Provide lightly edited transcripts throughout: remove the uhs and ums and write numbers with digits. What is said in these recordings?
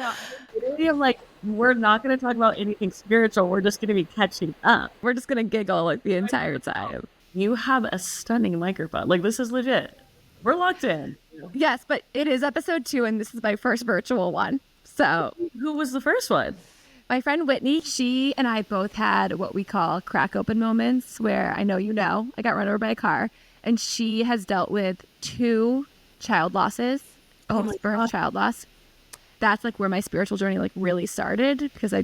No, I'm like, we're not going to talk about anything spiritual. We're just going to be catching up. We're just going to giggle like the entire time. You have a stunning microphone. Like, this is legit. We're locked in. Yes, but it is episode 2, and this is my first virtual one. So, who was the first one? My friend Whitney, she and I both had what we call crack open moments where I got run over by a car, and she has dealt with 2 child losses, birth child loss. That's like where my spiritual journey like really started, because I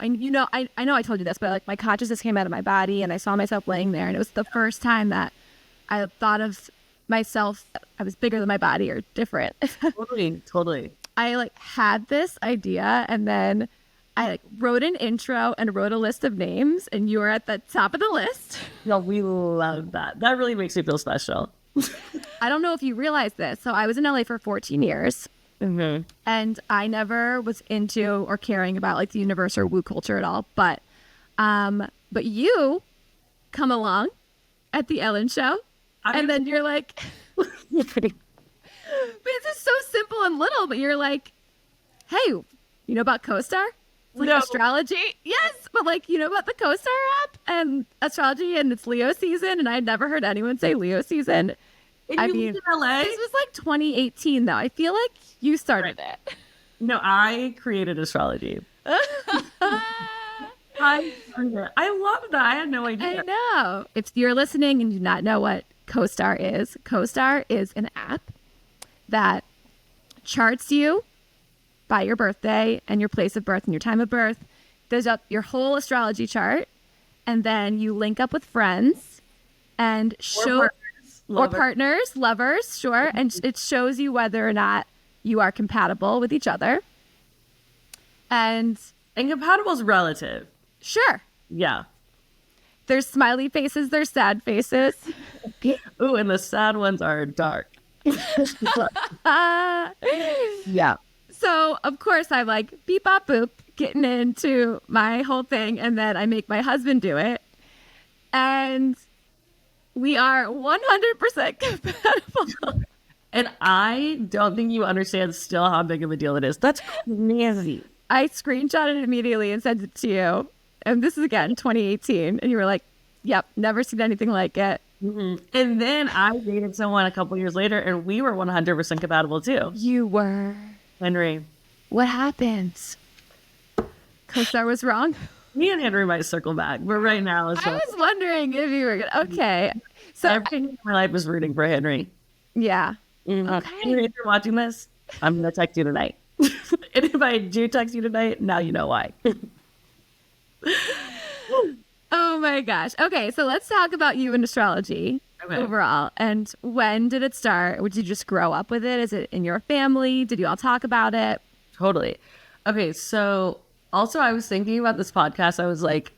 know I told you this, but like my consciousness came out of my body and I saw myself laying there, and it was the first time that I thought of myself, I was bigger than my body or different. Totally. I like had this idea, and then I like wrote an intro and wrote a list of names, and you were at the top of the list. No, we love that. That really makes me feel special. I don't know if you realize this. So I was in LA for 14 years. Mm-hmm. And I never was into or caring about like the universe or woo culture at all. But you come along at the Ellen show, and then you're like, it's just so simple and little, but you're like, hey, you know about CoStar? Like astrology? Yes, but like, you know about the CoStar app and astrology, and it's Leo season, and I'd never heard anyone say Leo season. And you lived in LA? This was like 2018 though. I feel like you started it. No, I created astrology. I love that. I had no idea. I know. If you're listening and do not know what CoStar is an app that charts you by your birthday and your place of birth and your time of birth, does up your whole astrology chart, and then you link up with friends and partners, lovers, sure, and it shows you whether or not you are compatible with each other. And compatible is relative. Sure. Yeah. There's smiley faces, there's sad faces. Ooh, and the sad ones are dark. Yeah. So, of course, I'm like, beep, bop, boop, getting into my whole thing. And then I make my husband do it. And we are 100% compatible. And I don't think you understand still how big of a deal it is. That's crazy. I screenshotted it immediately and sent it to you. And this is, again, 2018. And you were like, yep, never seen anything like it. Mm-hmm. And then I dated someone a couple years later, and we were 100% compatible, too. You were. Henry. What happened? CoStar was wrong? Me and Henry might circle back, but right now it's I was wondering if you were going to. Okay. So everything in my life was rooting for Henry. Yeah. Mm-hmm. Okay. Henry, if you're watching this, I'm going to text you tonight. And if I do text you tonight, now you know why. Oh my gosh. Okay, so let's talk about you and astrology overall. And when did it start? Did you just grow up with it? Is it in your family? Did you all talk about it? Totally. Okay, so also I was thinking about this podcast. I was like,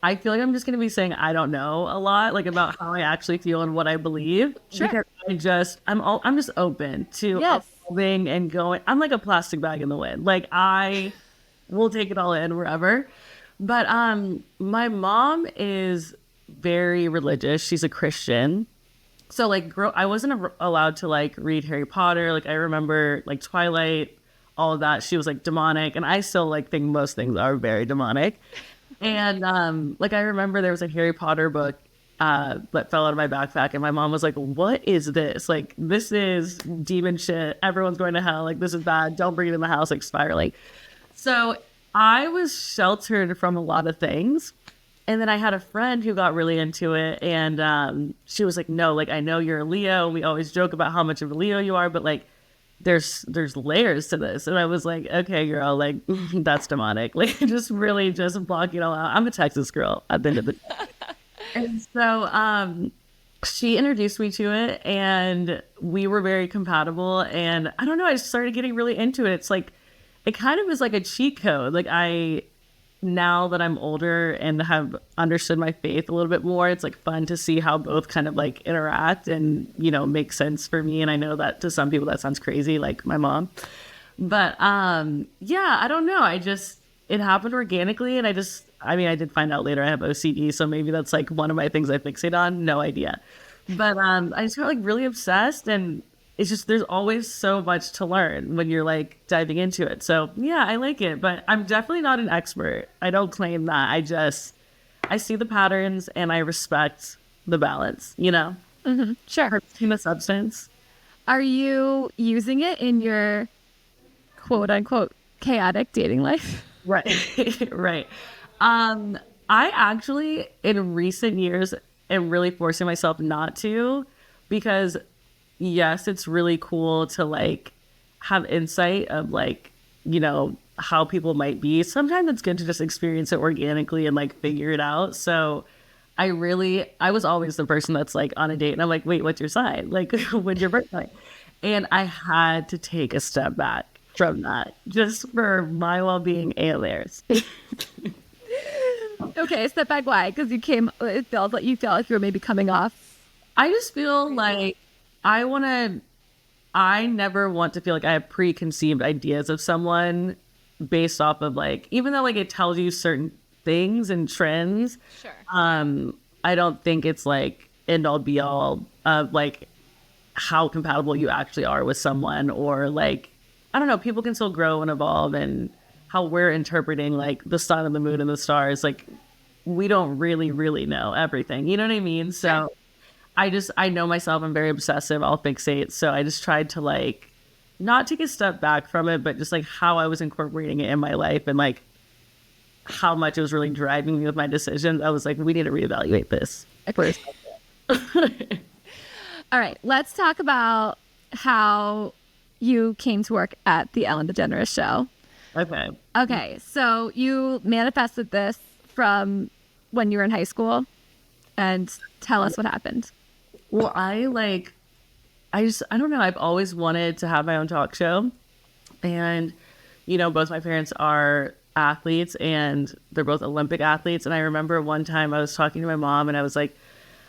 I feel like I'm just going to be saying I don't know a lot, like about how I actually feel and what I believe. Sure. Because I'm just open to evolving and going. I'm like a plastic bag in the wind. Like I will take it all in wherever. But my mom is very religious. She's a Christian. So like I wasn't allowed to like read Harry Potter. Like I remember like Twilight, all of that. She was like demonic, and I still like think most things are very demonic. And like I remember there was a Harry Potter book that fell out of my backpack, and my mom was like, "What is this? Like this is demon shit. Everyone's going to hell. Like this is bad. Don't bring it in the house." Like spiraling. So I was sheltered from a lot of things. And then I had a friend who got really into it, and she was like, "No, like I know you're a Leo. We always joke about how much of a Leo you are, but like there's layers to this." And I was like, "Okay, girl, like that's demonic." Like just really just block it all out. I'm a Texas girl at the end of the day. And so she introduced me to it, and we were very compatible. And I don't know, I just started getting really into it. It's like it kind of is like a cheat code. Like now that I'm older and have understood my faith a little bit more, it's like fun to see how both kind of like interact and, you know, make sense for me. And I know that to some people that sounds crazy, like my mom. But yeah, I don't know. It happened organically. And I did find out later I have OCD. So maybe that's like one of my things I fixate on. No idea. But I just got like really obsessed, and it's just, there's always so much to learn when you're like diving into it. So yeah, I like it, but I'm definitely not an expert. I don't claim that. I see the patterns and I respect the balance, you know? Mm-hmm. Sure. In the substance. Are you using it in your quote unquote chaotic dating life? Right. Right. I actually, in recent years, am really forcing myself not to, because yes, it's really cool to like have insight of like, you know, how people might be. Sometimes it's good to just experience it organically and like figure it out. So I was always the person that's like on a date and I'm like, wait, what's your sign? Like, when's your birthday? And I had to take a step back from that just for my well-being and theirs. Okay, step back. Why? Because it felt like you were maybe coming off. I just feel like I never want to feel like I have preconceived ideas of someone based off of like, even though like it tells you certain things and trends. Sure. I don't think it's like end all be all of like how compatible you actually are with someone, or like, I don't know, people can still grow and evolve, and how we're interpreting like the sun and the moon and the stars, like we don't really know everything. You know what I mean? So I know myself, I'm very obsessive. I'll fixate. So I just tried to like not take a step back from it, but just like how I was incorporating it in my life and like how much it was really driving me with my decisions. I was like, we need to reevaluate this. All right, let's talk about how you came to work at the Ellen DeGeneres show. Okay, so you manifested this from when you were in high school, and tell us what happened. Well, I don't know. I've always wanted to have my own talk show. And, you know, both my parents are athletes and they're both Olympic athletes. And I remember one time I was talking to my mom and I was like,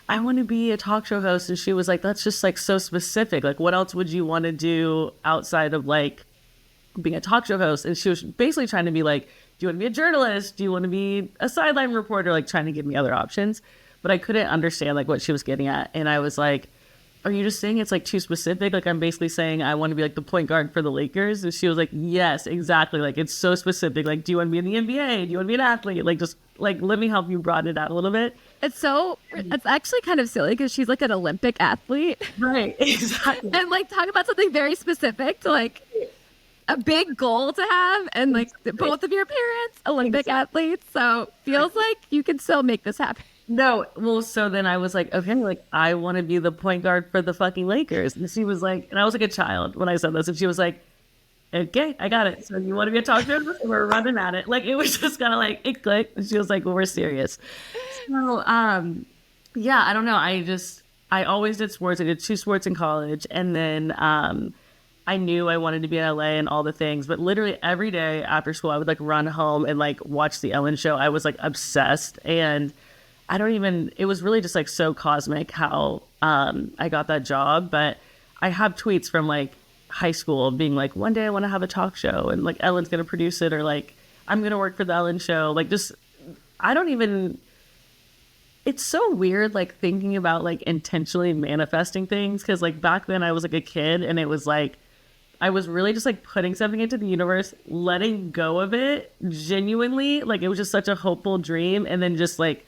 I want to be a talk show host. And she was like, that's just like so specific. Like, what else would you want to do outside of like being a talk show host? And she was basically trying to be like, do you want to be a journalist? Do you want to be a sideline reporter? Like trying to give me other options. But I couldn't understand like what she was getting at. And I was like, are you just saying it's like too specific? Like I'm basically saying I want to be like the point guard for the Lakers. And she was like, yes, exactly. Like it's so specific. Like, do you want to be in the NBA? Do you want to be an athlete? Like just like, let me help you broaden it out a little bit. It's actually kind of silly because she's like an Olympic athlete. Right, exactly. And like talk about something very specific to like a big goal to have, and like both of your parents, Olympic athletes. So feels like you can still make this happen. No, well, so then I was like, okay, like I want to be the point guard for the fucking Lakers. And she was like, and I was like a child when I said this, and she was like, okay, I got it. So you want to be a talk show? We're running at it. Like it was just kind of like it clicked. And she was like, well, we're serious. So yeah, I don't know. I always did sports. I did 2 sports in college, and then I knew I wanted to be in LA and all the things, but literally every day after school, I would like run home and like watch the Ellen show. I was like obsessed, and it was really just like so cosmic how I got that job. But I have tweets from like high school being like, one day I want to have a talk show and like Ellen's going to produce it, or like I'm going to work for the Ellen show. Like just, it's so weird like thinking about like intentionally manifesting things. Cause like back then I was like a kid, and it was like, I was really just like putting something into the universe, letting go of it genuinely. Like it was just such a hopeful dream. And then just like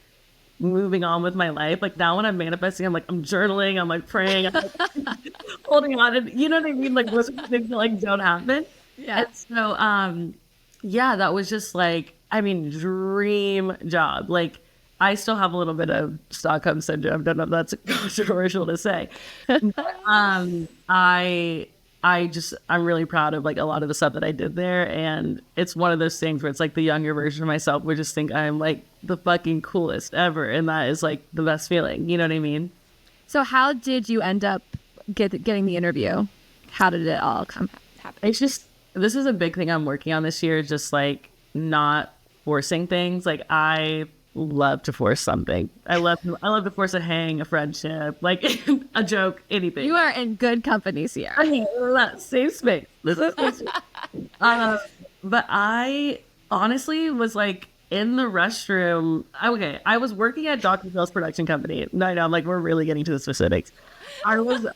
moving on with my life. Like now when I'm manifesting, I'm like, I'm journaling, I'm like praying, I'm like holding on, and you know what I mean? Like most things that like don't happen. Yeah. And so, yeah, that was just like, I mean, dream job. Like I still have a little bit of Stockholm syndrome. I don't know if that's controversial to say. But, I'm really proud of like a lot of the stuff that I did there. And it's one of those things where it's like the younger version of myself would just think I'm like the fucking coolest ever. And that is like the best feeling. You know what I mean? So how did you end up getting the interview? How did it all happen? It's just, this is a big thing I'm working on this year. Just like not forcing things. Like I love to force something. I love to force a hang, a friendship, like a joke, anything. You are in good company, Sierra. I mean, safe space. This is but I honestly was like in the restroom. Okay, I was working at Dr. Phil's production company. No, I'm like, we're really getting to the specifics. I was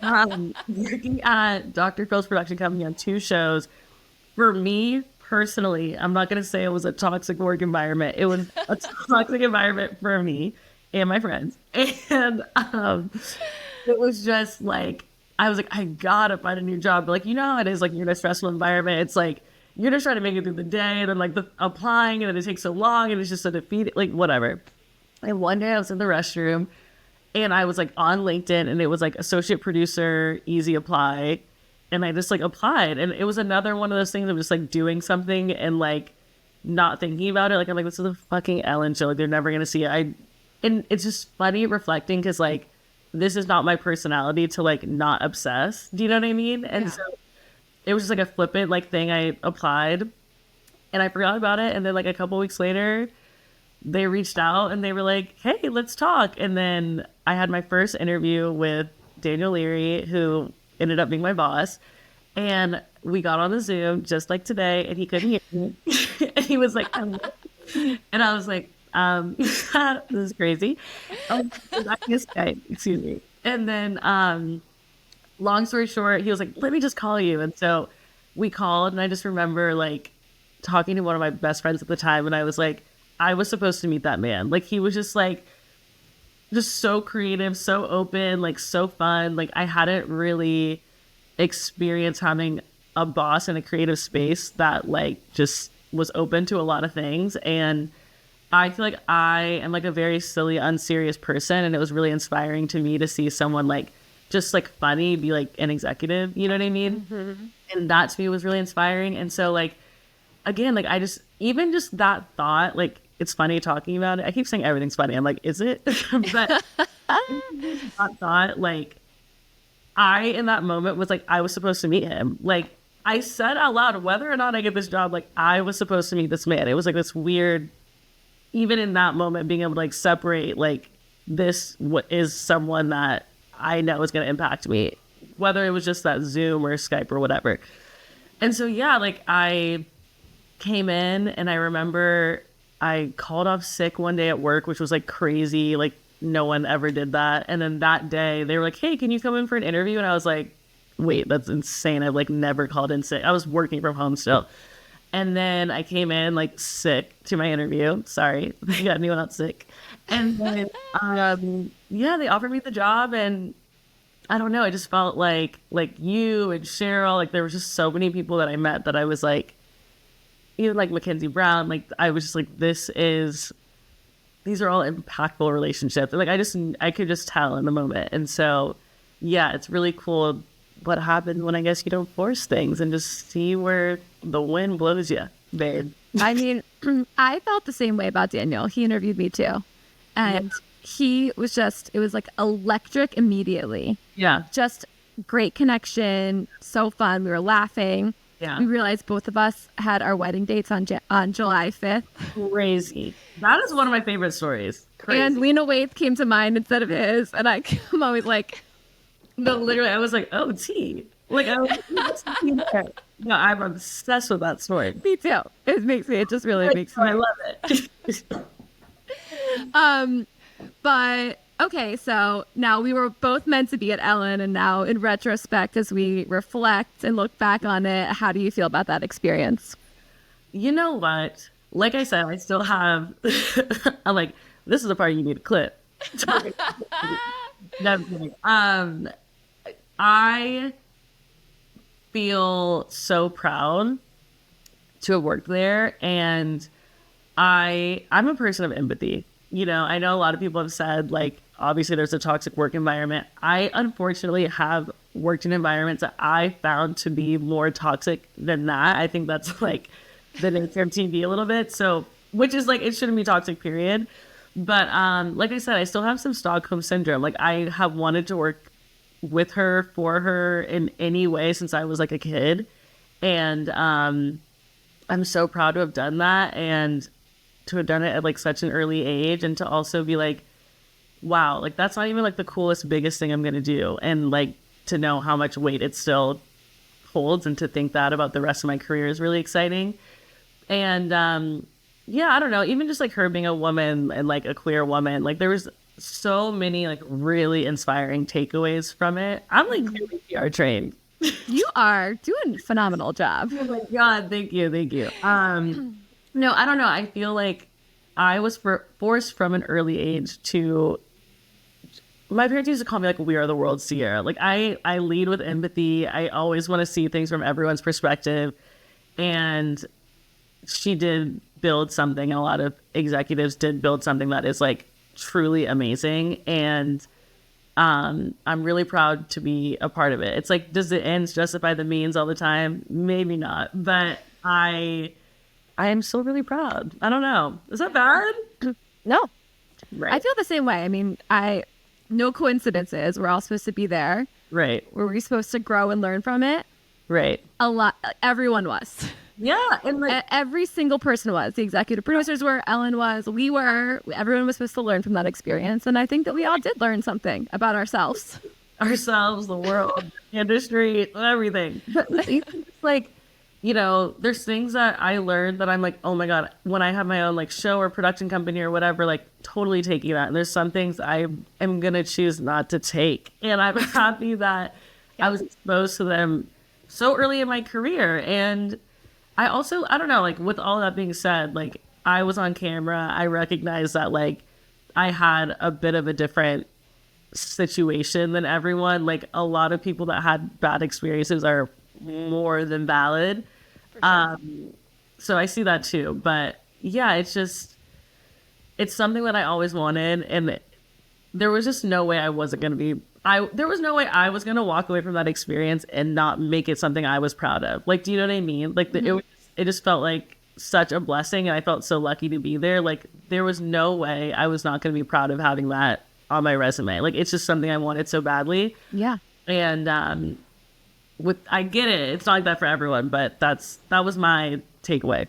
working at Dr. Phil's production company on 2 shows. For me personally, I'm not going to say it was a toxic work environment. It was a toxic environment for me and my friends. And it was just like, I was like, I gotta find a new job. But like, you know how it is, like, you're in a stressful environment. It's like, you're just trying to make it through the day, and then like the applying, and then it takes so long, and it's just a defeat, like whatever. And one day I was in the restroom, and I was like on LinkedIn, and it was like associate producer, easy apply. And I just like applied, and it was another one of those things of just like doing something and like not thinking about it. Like, I'm like, this is a fucking Ellen show. Like, they're never going to see it. And it's just funny reflecting, because like, this is not my personality to like not obsess. Do you know what I mean? And so it was just like a flippant like thing. I applied and I forgot about it. And then like a couple weeks later, they reached out and they were like, hey, let's talk. And then I had my first interview with Daniel Leary, who ended up being my boss. And we got on the Zoom just like today, and he couldn't hear me. And he was like, and I was like, this is crazy. Excuse me. And then, long story short, he was like, let me just call you. And so we called, and I just remember like talking to one of my best friends at the time. And I was like, I was supposed to meet that man. Like, he was just like, just so creative, so open, like so fun. Like, I hadn't really experienced having a boss in a creative space that like just was open to a lot of things. And I feel like I am like a very silly, unserious person, and it was really inspiring to me to see someone like just like funny be like an executive, you know what I mean? Mm-hmm. And that to me was really inspiring. And so like, again, like I just, even just that thought, like, it's funny talking about it. I keep saying everything's funny. I'm like, is it? But that thought, like, I in that moment was like, I was supposed to meet him. Like, I said out loud, whether or not I get this job, like, I was supposed to meet this man. It was like this weird, even in that moment, being able to like separate like this, what is someone that I know is going to impact me, whether it was just that Zoom or Skype or whatever. And so, yeah, like I came in, and I remember I called off sick one day at work, which was like crazy. Like, no one ever did that. And then that day they were like, hey, can you come in for an interview? And I was like, wait, that's insane. I've like never called in sick. I was working from home still. And then I came in like sick to my interview. Sorry, I got anyone out sick. And then, yeah, they offered me the job, and I don't know. I just felt like you and Cheryl, like there was just so many people that I met that I was like, even like Mackenzie Brown, like I was just like, these are all impactful relationships. And like, I could just tell in the moment. And so, yeah, it's really cool what happens when I guess you don't force things and just see where the wind blows you, babe. I mean, I felt the same way about Daniel. He interviewed me too. And he was just, it was like electric immediately. Yeah. Just great connection. So fun. We were laughing. Yeah. We realized both of us had our wedding dates on July 5th. Crazy. That is one of my favorite stories. Crazy. And Lena Waithe came to mind instead of his. And I'm always like, no, literally, I was like, oh, tea. Like, I was like, no, I'm obsessed with that story. Me too. It just really makes me. I love it. But okay, so now we were both meant to be at Ellen, and now in retrospect, as we reflect and look back on it, how do you feel about that experience? You know what? Like I said, I still have, I'm like, this is the part you need to clip. No, I'm kidding. I feel so proud to have worked there, and I'm a person of empathy. You know, I know a lot of people have said, like, obviously there's a toxic work environment. I unfortunately have worked in environments that I found to be more toxic than that. I think that's like the nature of TV a little bit. So, which is like, it shouldn't be toxic, period. But like I said, I still have some Stockholm syndrome. Like, I have wanted to work with her, for her in any way since I was like a kid. And I'm so proud to have done that, and to have done it at like such an early age, and to also be like, wow, like that's not even like the coolest, biggest thing I'm going to do. And like to know how much weight it still holds, and to think that about the rest of my career is really exciting. And yeah, I don't know, even just like her being a woman and like a queer woman, like there was so many like really inspiring takeaways from it. I'm like really PR trained. You are doing a phenomenal job. Oh my God, thank you, thank you. No, I don't know. I feel like I was forced from an early age to. My parents used to call me like "We Are the World" Sierra. Like I lead with empathy. I always want to see things from everyone's perspective, and she did build something. And a lot of executives did build something that is like truly amazing, and I'm really proud to be a part of it. It's like, does the ends justify the means all the time? Maybe not, but I am still really proud. I don't know. Is that bad? No, Right. I feel the same way. I mean, no coincidences. We're all supposed to be there. Right. Were we supposed to grow and learn from it? Right. A lot. Everyone was. Yeah. And like, Every single person was. The executive producers were. Ellen was. We were. Everyone was supposed to learn from that experience. And I think that we all did learn something about ourselves. the world, the industry, everything. But it's like, you know, there's things that I learned that I'm like, oh my God, when I have my own like show or production company or whatever, like totally taking that. And there's some things I am going to choose not to take. And I'm happy that I was exposed to them so early in my career. And I also, I don't know, like with all that being said, like I was on camera. I recognized that like I had a bit of a different situation than everyone. Like a lot of people that had bad experiences are more than valid. Sure. So I see that too. But yeah, it's something that I always wanted. And there was just no way I wasn't going to be, there was no way I was going to walk away from that experience and not make it something I was proud of. Like, do you know what I mean? Like it just felt like such a blessing. And I felt so lucky to be there. Like there was no way I was not going to be proud of having that on my resume. Like it's just something I wanted so badly. Yeah. And, I get it. It's not like that for everyone, but that was my takeaway.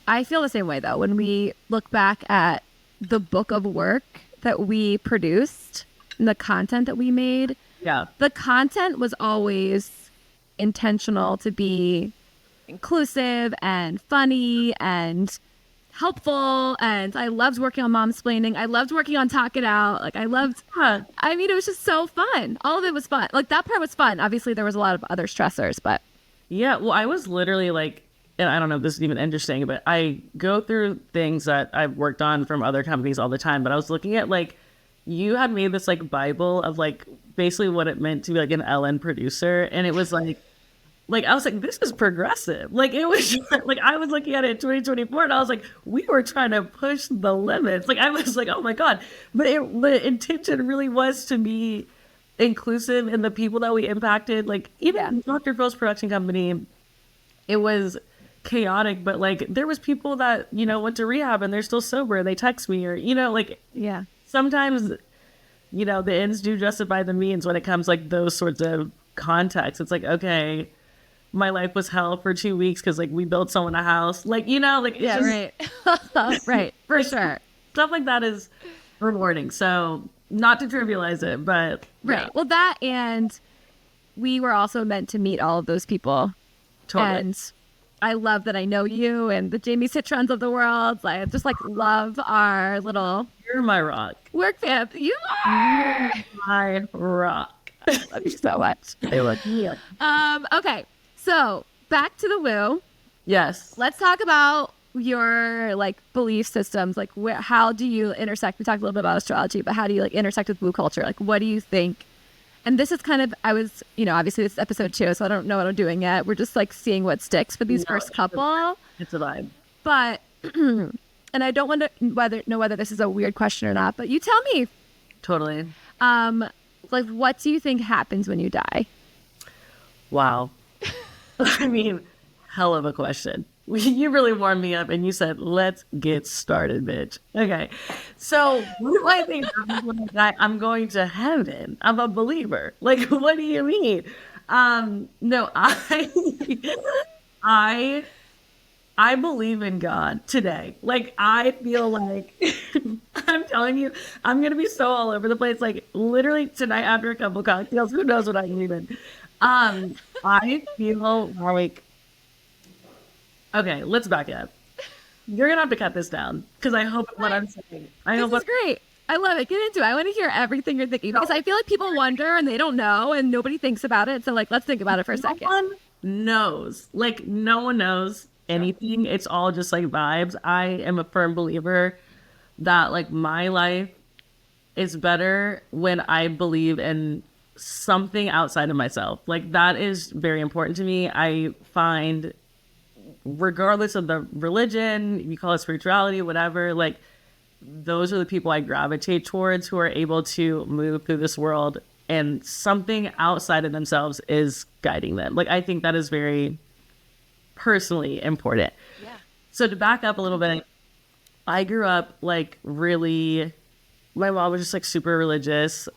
I feel the same way though. When we look back at the book of work that we produced and the content that we made, yeah, the content was always intentional to be inclusive and funny and helpful. And I loved working on Momsplaining. I loved working on Tok It Out. Like I mean, it was just so fun. All of it was fun. Like that part was fun. Obviously there was a lot of other stressors, but yeah, well, I was literally like, and I don't know if this is even interesting, but I go through things that I've worked on from other companies all the time. But I was looking at like, you had made this like Bible of like basically what it meant to be like an Ellen producer. And it was like I was like, this is progressive. Like it was like, I was looking at it in 2024 and I was like, we were trying to push the limits. Like I was like, oh my God. But the intention really was to be inclusive in the people that we impacted. Like even Dr. Phil's production company, it was chaotic, but like there was people that, you know, went to rehab and they're still sober and they text me or, you know, like sometimes, you know, the ends do justify the means when it comes like those sorts of contexts. It's like, okay, my life was hell for 2 weeks because like we built someone a house, like, you know, like right. Right, for sure. Stuff like that is rewarding. So not to trivialize it, but right. Well, that, and we were also meant to meet all of those people. Totally. And I love that I know you and the Jamie Citrons of the world. I just like love our little. You're my rock. Work fam. You are my rock. I love you so much. I love you. Okay. So back to the woo. Yes. Let's talk about your like belief systems. Like how do you intersect? We talked a little bit about astrology, but how do you like intersect with woo culture? Like what do you think? And this is kind of, I was, you know, obviously this is episode 2, so I don't know what I'm doing yet. We're just like seeing what sticks for these first couple. It's a vibe. But, and I don't know whether this is a weird question or not, but you tell me. Totally. Like what do you think happens when you die? Wow. I mean, hell of a question. You really warmed me up and you said, let's get started, bitch. Okay. So what do I think happens when I die? I'm going to heaven. I'm a believer. Like, what do you mean? No, I believe in God today. Like, I feel like, I'm telling you, I'm going to be so all over the place. Like, literally tonight after a couple cocktails, who knows what I believe in. I feel like, okay, let's back up. You're going to have to cut this down because I hope what I'm saying. This is great. I love it. Get into it. I want to hear everything you're thinking because I feel like people wonder and they don't know and nobody thinks about it. So like, let's think about it for a second. No one knows. Like no one knows anything. It's all just like vibes. I am a firm believer that like my life is better when I believe in something outside of myself. Like that is very important to me. I find regardless of the religion, you call it spirituality, whatever, like those are the people I gravitate towards who are able to move through this world and something outside of themselves is guiding them. Like, I think that is very personally important. Yeah. So to back up a little bit, I grew up like really, my mom was just like super religious.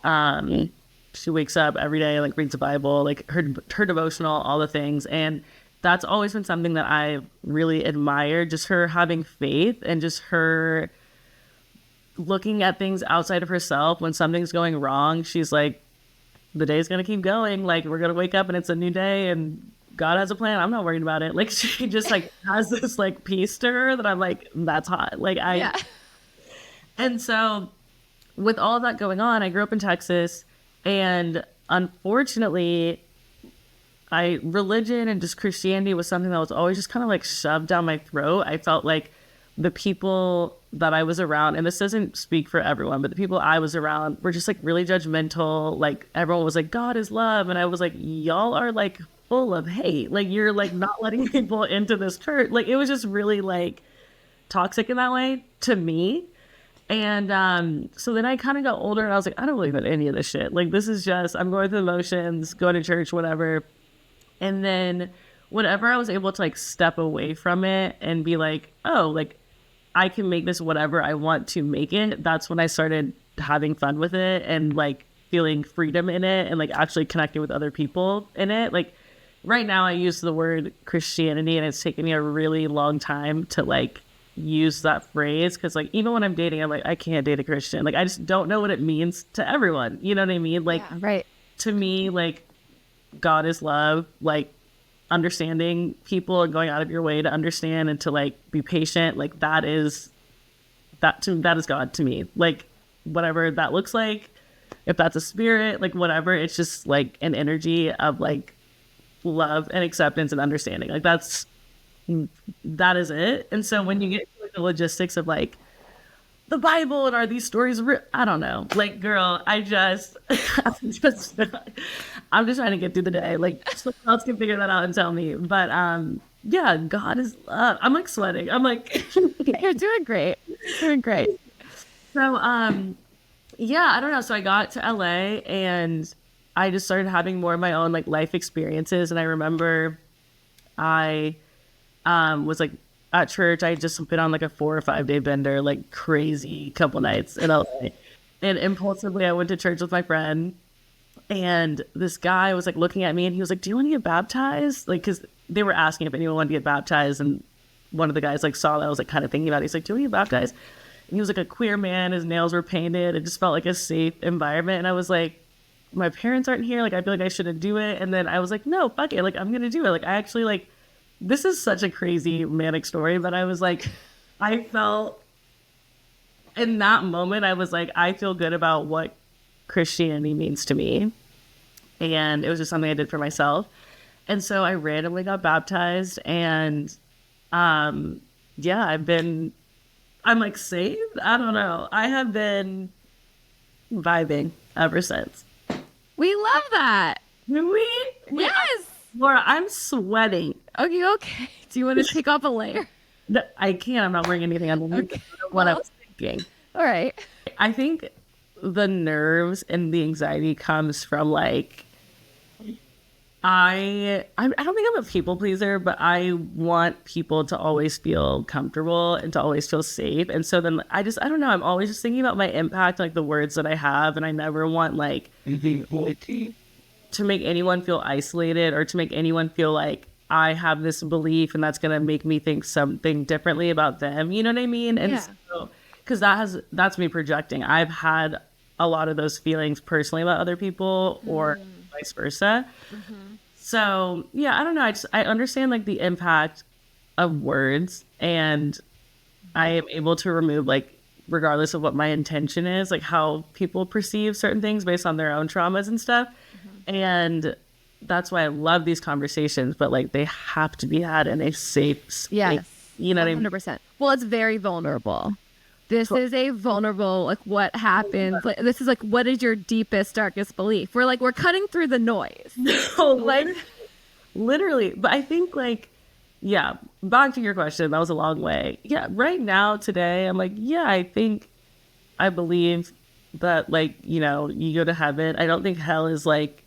She wakes up every day, like reads the Bible, like her devotional, all the things. And that's always been something that I really admired, just her having faith and just her looking at things outside of herself. When something's going wrong, she's like, the day's going to keep going. Like, we're going to wake up and it's a new day and God has a plan. I'm not worried about it. Like, she just like has this like peace to her that I'm like, that's hot. Like Yeah. And so with all of that going on, I grew up in Texas and unfortunately religion and just Christianity was something that was always just kind of like shoved down my throat. I felt like the people that I was around, and this doesn't speak for everyone, but the people I was around were just like really judgmental. Like everyone was like, God is love. And I was like, y'all are like full of hate. Like you're like not letting people into this church. Like it was just really like toxic in that way to me. And so then I kind of got older and I was like, I don't believe in any of this shit. Like this is just, I'm going through the motions, going to church, whatever. And then whenever I was able to like step away from it and be like, oh, like I can make this whatever I want to make it, that's when I started having fun with it and like feeling freedom in it and like actually connecting with other people in it. Like right now I use the word Christianity and it's taken me a really long time to like use that phrase because like even when I'm dating, I'm like, I can't date a Christian. Like I just don't know what it means to everyone. You know what I mean? Like right. To me, like God is love, like understanding people and going out of your way to understand and to like be patient, like that is God to me. Like whatever that looks like, if that's a spirit, like whatever, it's just like an energy of like love and acceptance and understanding. Like that is it. And so when you get to like, the logistics of like the Bible and are these stories I don't know, like girl, I'm just trying to get through the day. Like someone else can figure that out and tell me. But yeah, God is love. I'm like sweating. I'm like You're doing great. Doing great. So yeah, I don't know. So I got to LA and I just started having more of my own like life experiences. And I remember I was like at church, I had just been on like a 4 or 5 day bender, like crazy couple nights in LA. And impulsively, I went to church with my friend. And this guy was like looking at me and he was like, do you want to get baptized? Like, because they were asking if anyone wanted to get baptized. And one of the guys like saw that I was like kind of thinking about it. He's like, do you want to get baptized? And he was like a queer man. His nails were painted. It just felt like a safe environment. And I was like, my parents aren't here. Like, I feel like I shouldn't do it. And then I was like, no, fuck it. Like, I'm going to do it. Like, I actually like, this is such a crazy manic story, but I was like, I felt in that moment, I was like, I feel good about what Christianity means to me. And it was just something I did for myself. And so I randomly got baptized and, yeah, I'm like saved. I don't know. I have been vibing ever since. We love that. Yes. Laura, I'm sweating. Okay. Do you want to take off a layer? I can't. I'm not wearing anything underneath. Okay. What I was thinking. All right. I think the nerves and the anxiety comes from like, I don't think I'm a people pleaser, but I want people to always feel comfortable and to always feel safe. And so then I don't know. I'm always just thinking about my impact, like the words that I have. And I never want like to make anyone feel isolated or to make anyone feel like I have this belief and that's going to make me think something differently about them. You know what I mean? And so, because that's me projecting. I've had a lot of those feelings personally about other people or vice versa. Mm-hmm. So yeah, I don't know. I understand like the impact of words and I am able to remove like regardless of what my intention is, like how people perceive certain things based on their own traumas and stuff. And that's why I love these conversations, but like they have to be had in a safe space. Yes. You know what I mean? 100%. Well, it's very vulnerable. This is a vulnerable, like, what happens. Like, this is like, what is your deepest, darkest belief? We're cutting through the noise. Like, literally. But I think, like, yeah, back to your question, that was a long way. Yeah, right now, today, I'm like, yeah, I believe that, like, you know, you go to heaven. I don't think hell is like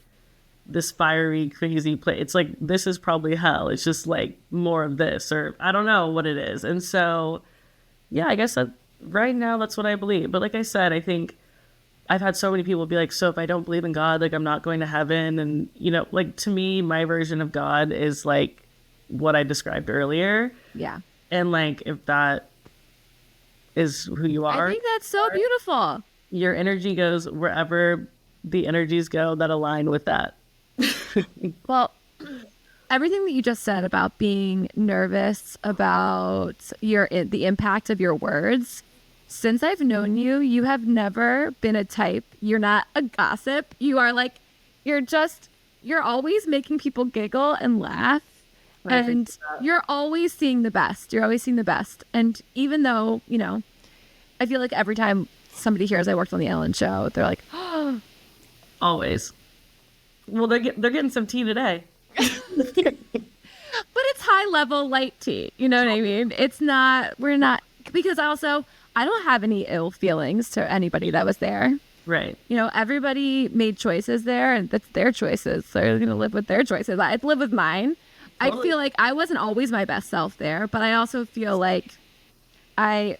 this fiery, crazy place. It's like, this is probably hell. It's just like more of this, or I don't know what it is. And so, yeah, I guess that right now that's what I believe. But like I said, I think I've had so many people be like, so if I don't believe in God, like I'm not going to heaven. And, you know, like to me, my version of God is like what I described earlier. Yeah. And like, if that is who you are, I think that's so beautiful. Your energy goes wherever the energies go that align with that. Well, everything that you just said about being nervous about the impact of your words, since I've known you, you have never been a type. You're not a gossip. You are like, you're always making people giggle and laugh. And you're always seeing the best. You're always seeing the best. And even though, you know, I feel like every time somebody hears I worked on the Ellen show, they're like, oh. Always. Well, they're getting some tea today. But it's high level light tea. You know what I mean? We're not, because also I don't have any ill feelings to anybody that was there. Right. You know, everybody made choices there, and that's their choices. So they're going to live with their choices. I'd live with mine. Totally. I feel like I wasn't always my best self there, but I also feel like I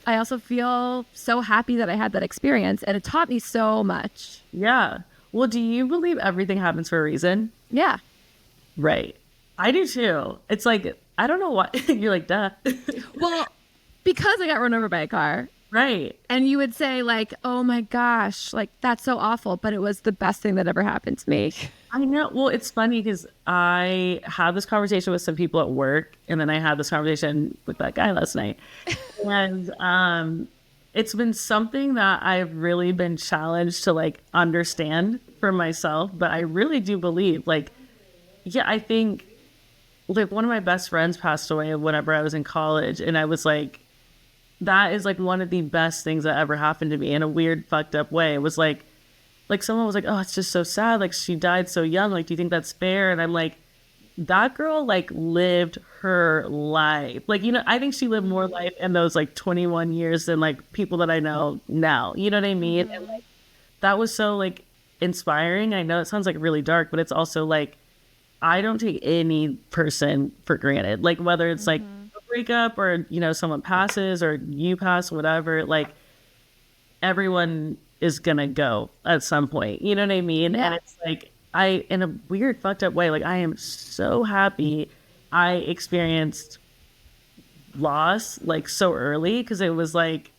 also feel so happy that I had that experience, and it taught me so much. Yeah. Well, do you believe everything happens for a reason? Yeah. Right. I do too. It's like, I don't know why. You're like, duh. Well, because I got run over by a car. Right. And you would say like, oh my gosh, like that's so awful. But it was the best thing that ever happened to me. I know. Well, it's funny because I had this conversation with some people at work, and then I had this conversation with that guy last night. And it's been something that I've really been challenged to like understand for myself. But I really do believe, like, yeah, I think like one of my best friends passed away whenever I was in college, and I was like, that is like one of the best things that ever happened to me in a weird, fucked up way. It was like someone was like, oh, it's just so sad. Like she died so young. Like, do you think that's fair? And I'm like, that girl like lived her life. Like, you know, I think she lived more life in those like 21 years than like people that I know now. You know what I mean? And like, that was so like inspiring. I know it sounds like really dark, but it's also like, I don't take any person for granted. Like whether it's like a breakup or, you know, someone passes or you pass, whatever, like everyone is gonna go at some point. You know what I mean? Yeah. And it's like, in a weird fucked up way, like I am so happy I experienced loss like so early, because it was like,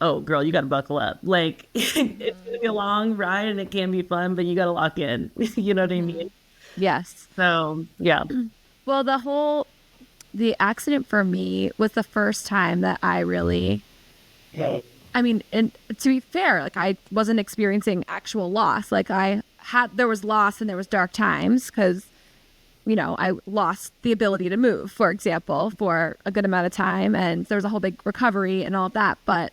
oh girl, you gotta buckle up. Like it's gonna be a long ride and it can be fun, but you gotta lock in. You know what I mean? Yes. So yeah. Well, the accident for me was the first time that I really, I mean, and to be fair, like I wasn't experiencing actual loss. Like there was loss and there was dark times because, you know, I lost the ability to move, for example, for a good amount of time. And there was a whole big recovery and all of that. But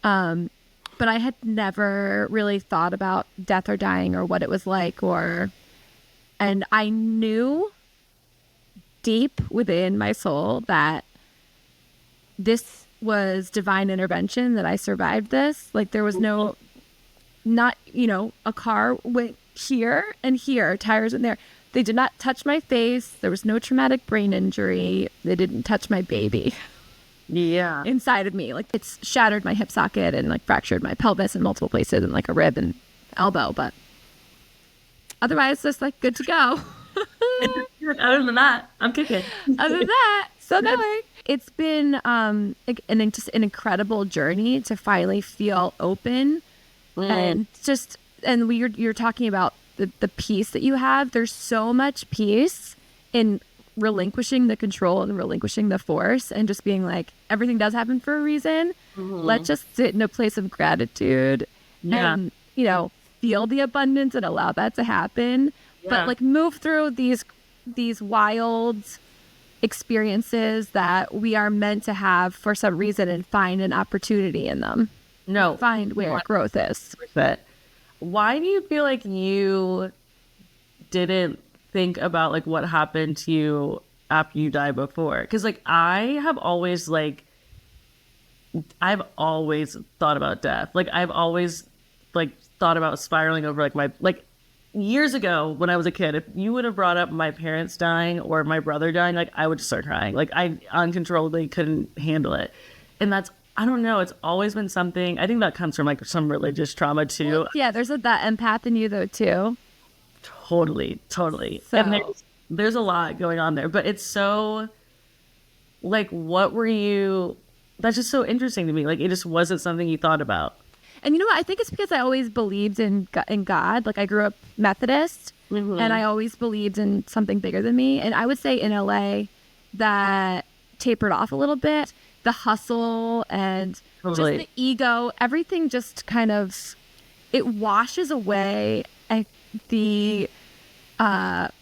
I had never really thought about death or dying or what it was like, and I knew deep within my soul that this was divine intervention, that I survived this. Like there was not, you know, a car went here and here, tires in there. They did not touch my face. There was no traumatic brain injury. They didn't touch my baby. Yeah. Inside of me. Like it's shattered my hip socket and like fractured my pelvis in multiple places and like a rib and elbow, but otherwise just like good to go. Other than that, I'm kicking. Other than that, so going. It's been an incredible journey to finally feel open and you're talking about the peace that you have. There's so much peace in relinquishing the control and relinquishing the force and just being like, everything does happen for a reason. Let's just sit in a place of gratitude and, you know, feel the abundance and allow that to happen. But like move through these wild experiences that we are meant to have for some reason and find an opportunity in them. Find where growth is. Why do you feel like you didn't think about like what happened to you after you died before? Because like I've always thought about death. Like I've always like thought about spiraling over like my like years ago when I was a kid, if you would have brought up my parents dying or my brother dying, like I would just start crying. Like I uncontrollably couldn't handle it. And that's, I don't know, it's always been something. I think that comes from like some religious trauma too. Yeah, there's that empath in you though too. Totally. So. And there's a lot going on there, but it's so like, what were you, that's just so interesting to me. Like it just wasn't something you thought about. And you know what? I think it's because I always believed in God. Like I grew up Methodist and I always believed in something bigger than me. And I would say in LA that tapered off a little bit. The hustle and just the ego, everything just kind of, it washes away the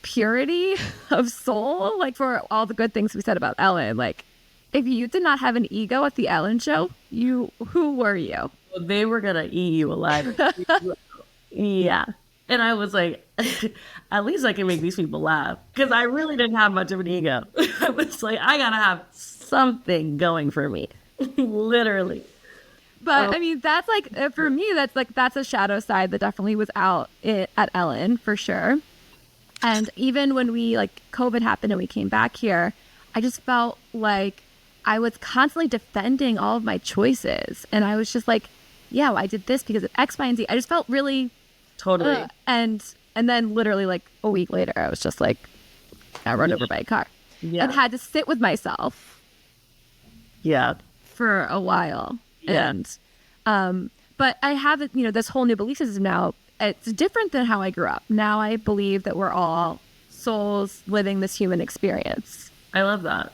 purity of soul. Like for all the good things we said about Ellen, like if you did not have an ego at the Ellen show, who were you? They were gonna eat you alive. Yeah. And I was like, at least I can make these people laugh. Because I really didn't have much of an ego. I was like, I gotta have something going for me. Literally. But I mean, that's like, for me, that's a shadow side that definitely was out at Ellen for sure. And even when COVID happened and we came back here, I just felt like I was constantly defending all of my choices. And I was just like, yeah, well, I did this because of X, Y, and Z. I just felt really... Totally. And then literally like a week later, I was just like, got run over by a car. Yeah. And had to sit with myself. Yeah. For a while. Yeah. And, but I have, this whole new belief system now. It's different than how I grew up. Now I believe that we're all souls living this human experience. I love that.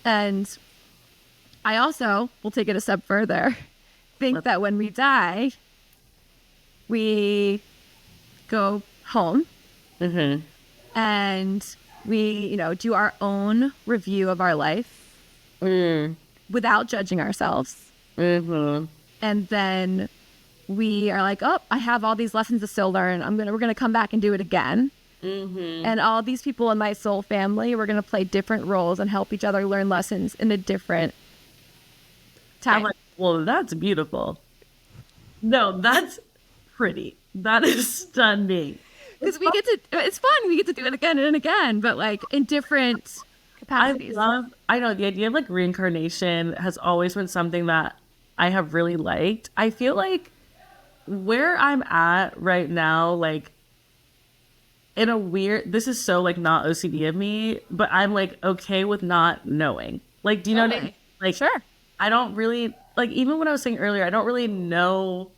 And I also will take it a step further. Think that when we die, we go home and we, do our own review of our life without judging ourselves. And then we are like, oh, I have all these lessons to still learn. We're going to come back and do it again. And all these people in my soul family, we're going to play different roles and help each other learn lessons in a different time. I'm like, well, that's beautiful. No, that's pretty. That is stunning. Because it's fun. We get to do it again and again, but like in different capacities. I know the idea of like reincarnation has always been something that I have really liked. I feel like where I'm at right now, like in a weird, this is so like not OCD of me, but I'm like okay with not knowing. Like, do you know what I mean? Like, sure. I don't really, like, even when I was saying earlier, I don't really know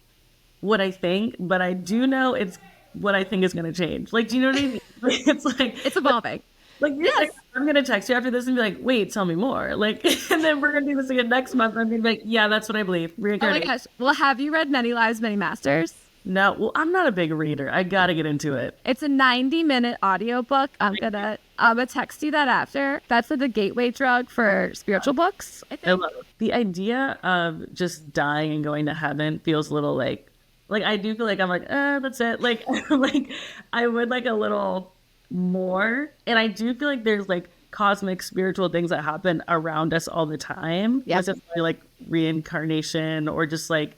what I think, but I do know it's what I think is going to change. Like, do you know what I mean? It's like, it's evolving. Like, yes. Like, I'm going to text you after this and be like, wait, tell me more. Like, and then we're going to do this again next month. I'm going to be like, yeah, that's what I believe. Reincarnation. Oh my gosh. Well, have you read Many Lives, Many Masters? No. Well, I'm not a big reader. I got to get into it. It's a 90-minute audiobook. I'm gonna text you that after. That's the gateway drug for spiritual books, I think. I love it. The idea of just dying and going to heaven feels a little like I do feel like I'm like, that's it. Like, like I would like a little more. And I do feel like there's like cosmic spiritual things that happen around us all the time. Yeah. It's just like reincarnation or just like,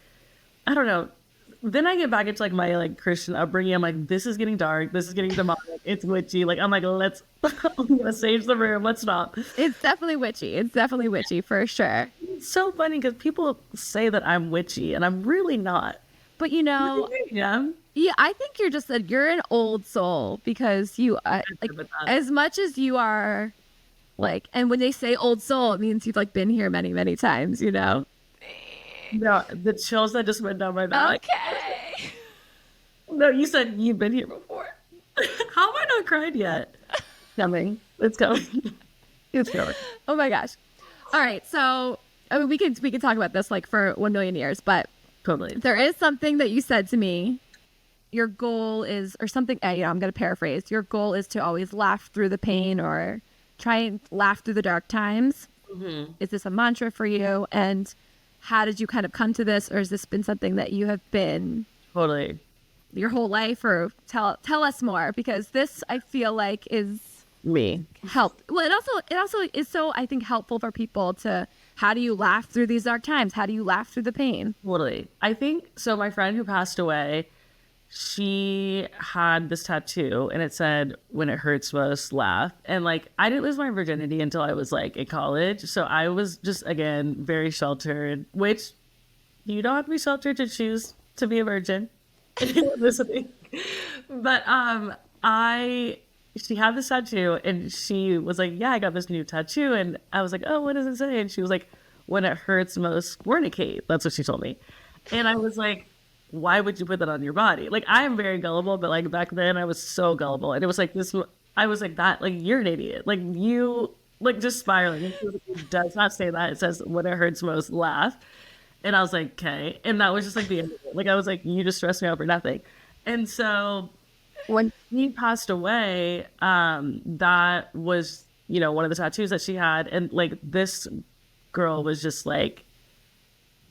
I don't know. Then I get back into like my like Christian upbringing. I'm like, this is getting dark. This is getting demonic. It's witchy. Like, I'm like, I'm gonna sage the room. Let's stop. It's definitely witchy. It's definitely witchy for sure. It's so funny because people say that I'm witchy and I'm really not. But yeah, I think you're an old soul because you like as much as you are like, and when they say old soul, it means you've like been here many, many times, No, the chills that just went down my back. Okay. No, you said you've been here before. How have I not cried yet? Coming. It's coming. It's coming. Oh my gosh. All right. So I mean, we could talk about this like for 1 million years, but Totally. there is something that you said to me. Your goal is, or something, I'm going to paraphrase. Your goal is to always laugh through the pain or try and laugh through the dark times. Mm-hmm. Is this a mantra for you? And how did you kind of come to this? Or has this been something that you have been Totally your whole life? Or tell us more, because this, I feel like, is me. Help. Well, it also is so, I think, helpful for people to, how do you laugh through these dark times? How do you laugh through the pain? Totally. I think, so my friend who passed away, she had this tattoo and it said, when it hurts most, laugh. And like, I didn't lose my virginity until I was like in college. So I was just, again, very sheltered, which you don't have to be sheltered to choose to be a virgin. Listening. But she had this tattoo and she was like, yeah, I got this new tattoo. And I was like, oh, what does it say? And she was like, when it hurts most, fornicate. That's what she told me. And I was like, why would you put that on your body? Like, I am very gullible, but like back then I was so gullible. And it was like this, I was like, that, like, you're an idiot. Like, you, like, just spiraling. And she was like, it does not say that. It says, when it hurts most, laugh. And I was like, okay. And that was just like the end of it. Like, I was like, you just stressed me out for nothing. And so when he passed away, that was, you know, one of the tattoos that she had. And like, this girl was just like,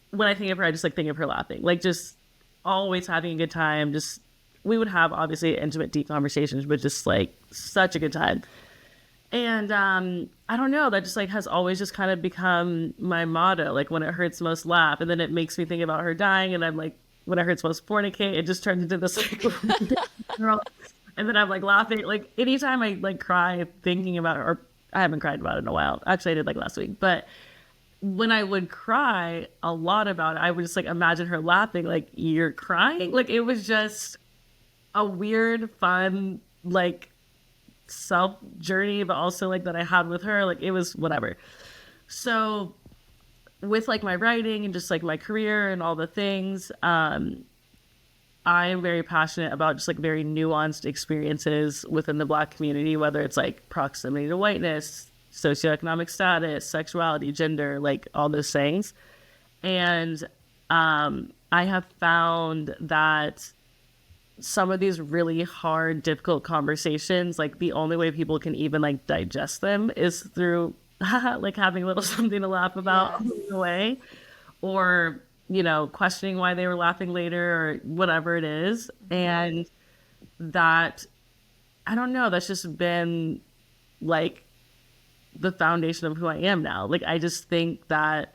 when I think of her, I just like think of her laughing, like just always having a good time. Just, we would have obviously intimate, deep conversations, but just like such a good time. And I don't know, that just like has always just kind of become my motto, like when it hurts most, laugh. And then it makes me think about her dying, and I'm like, when it hurts most, fornicate. It just turns into this like girl. And then I'm like laughing, like anytime I like cry thinking about her, or I haven't cried about it in a while, actually I did like last week, but when I would cry a lot about it, I would just like imagine her laughing, like, you're crying. Like, it was just a weird, fun, like self journey, but also like that I had with her. Like, it was whatever. So with like my writing and just like my career and all the things, I am very passionate about just like very nuanced experiences within the Black community, whether it's like proximity to whiteness, socioeconomic status, sexuality, gender, like all those things. And I have found that some of these really hard, difficult conversations, like the only way people can even like digest them is through like having a little something to laugh about along the way, or, you know, questioning why they were laughing later or whatever it is. And that, I don't know, that's just been like the foundation of who I am now. Like, I just think that,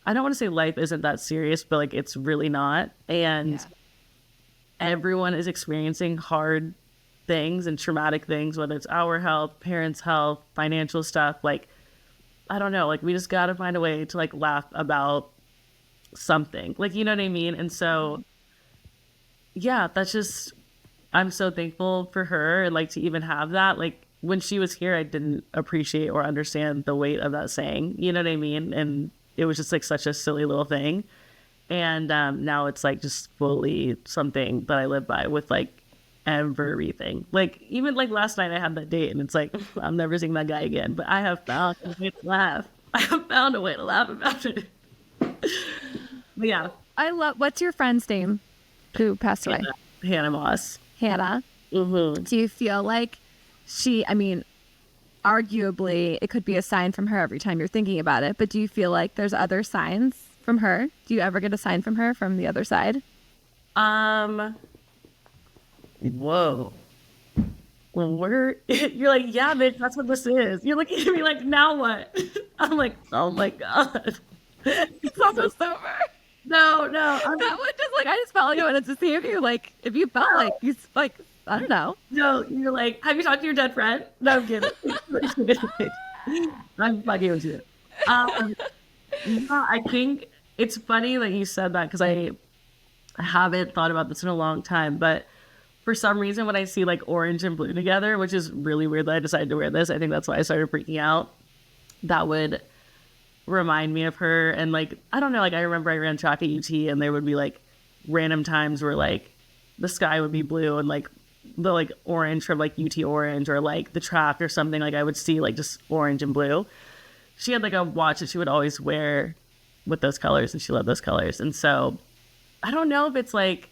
I don't want to say life isn't that serious, but like, it's really not. And everyone is experiencing hard things and traumatic things, whether it's our health, parents' health, financial stuff. Like, I don't know, like, we just got to find a way to like laugh about something, like, you know what I mean? And so, yeah, that's just, I'm so thankful for her, and like to even have that. Like, when she was here, I didn't appreciate or understand the weight of that saying, you know what I mean? And it was just like such a silly little thing. And now it's like just fully something that I live by with like everything. Like, even like last night I had that date and it's like, I'm never seeing that guy again, but I have found a way to laugh. I have found a way to laugh about it. But yeah. I love, what's your friend's name who passed away? Hannah Moss. Hannah. Mm-hmm. Do you feel like she, I mean, arguably it could be a sign from her every time you're thinking about it, but do you feel like there's other signs from her? Do you ever get a sign from her from the other side? Whoa. Well, you're like, yeah, bitch, that's what this is. You're looking at me like, now what? I'm like, oh my God. It's almost over. No. That one just like, I just felt like I wanted to see if you like, if you felt like you like, I don't know. No, you're like, have you talked to your dead friend? No, I'm kidding. I'm fucking with you. Yeah, I think it's funny that you said that, because I haven't thought about this in a long time, but for some reason when I see like orange and blue together, which is really weird that I decided to wear this, I think that's why I started freaking out, that would remind me of her. And like, I don't know, like I remember I ran track at UT and there would be like random times where like the sky would be blue and like the like orange from like UT Orange or like the Trapped or something, like I would see like just orange and blue. She had like a watch that she would always wear with those colors, and she loved those colors. And so I don't know if it's like,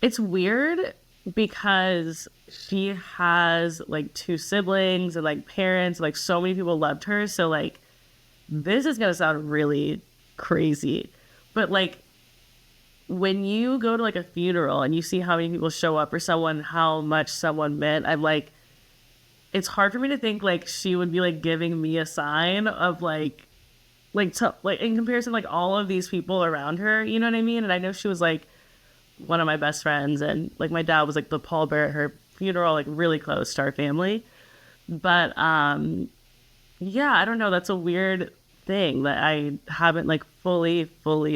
it's weird because she has like 2 siblings and like parents, like so many people loved her. So like, this is going to sound really crazy, but like when you go to like a funeral and you see how many people show up for someone, how much someone meant, I'm like, it's hard for me to think like she would be like giving me a sign of like in comparison, like all of these people around her, you know what I mean? And I know she was like one of my best friends, and like my dad was like the pallbearer at her funeral, like really close to our family. But yeah, I don't know. That's a weird thing that I haven't like fully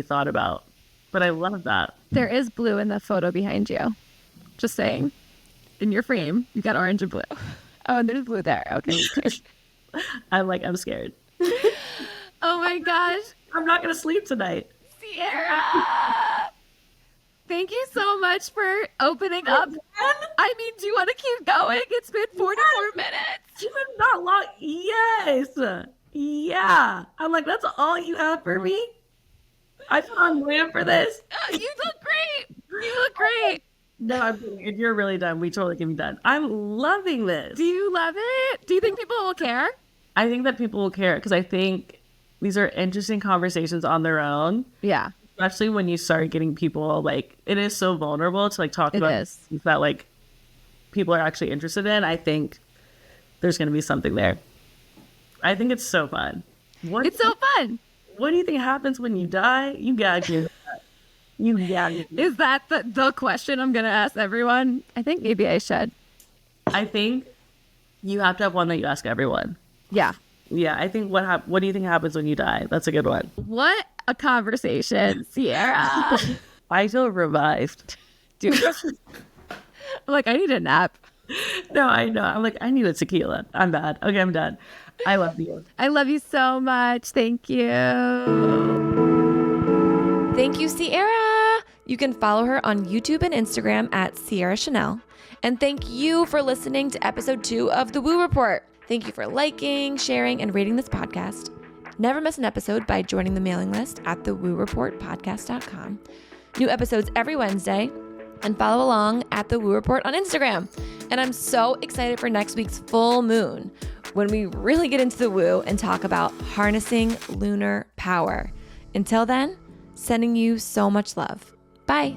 thought about, but I love that. There is blue in the photo behind you. Just saying. In your frame, you got orange and blue. Oh, and there's blue there. Okay. I'm scared. Oh my gosh. I'm not going to sleep tonight. Sierra. Thank you so much for opening up. I mean, do you want to keep going? It's been 44 minutes. It's been not long. Yes. Yeah. I'm like, that's all you have for me? I put on glam for this. You look great. You look great. No, I'm kidding. If you're really done, we totally can be done. I'm loving this. Do you love it? Do you think people will care? I think that people will care because I think these are interesting conversations on their own. Yeah. Especially when you start getting people, like, it is so vulnerable to like talk about things that like people are actually interested in. I think there's going to be something there. I think it's so fun. It's so fun. What do you think happens when you die? You gotta do that. You gotta. Is that the question I'm gonna ask everyone? I think maybe I should. I think you have to have one that you ask everyone. Yeah. Yeah, I think what do you think happens when you die? That's a good one. What a conversation, Sierra. I feel revived. Dude. I'm like, I need a nap. No, I know. I'm like, I need a tequila. I'm bad. Okay, I'm done. I love you. I love you so much. Thank you. Thank you, Sierra. You can follow her on YouTube and Instagram at Sierra Chanel. And thank you for listening to episode 2 of The Woo Report. Thank you for liking, sharing, and rating this podcast. Never miss an episode by joining the mailing list at thewooreportpodcast.com. New episodes every Wednesday. And follow along at The Woo Report on Instagram. And I'm so excited for next week's full moon, when we really get into the woo and talk about harnessing lunar power. Until then, sending you so much love. Bye.